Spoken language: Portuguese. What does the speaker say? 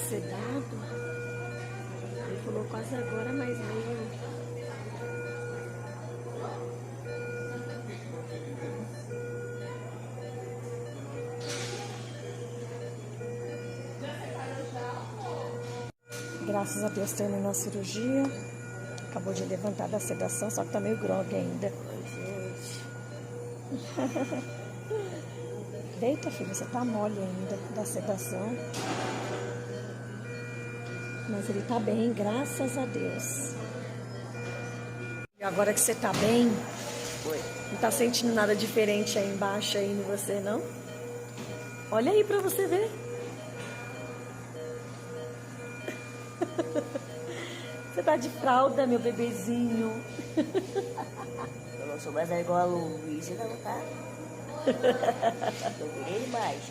sedado. Ele falou quase agora, mas meio... Graças a Deus terminou a cirurgia. Acabou de levantar da sedação, só que tá meio grogue ainda. Oi, gente. Deita, filho, você tá mole ainda da sedação. Mas ele tá bem, graças a Deus. E agora que você tá bem, Oi. não tá sentindo nada diferente aí embaixo aí em você, não? Olha aí pra você ver. Você tá de fralda, meu bebezinho. Eu não sou mais igual a Luísa, não, tá? Eu virei mais.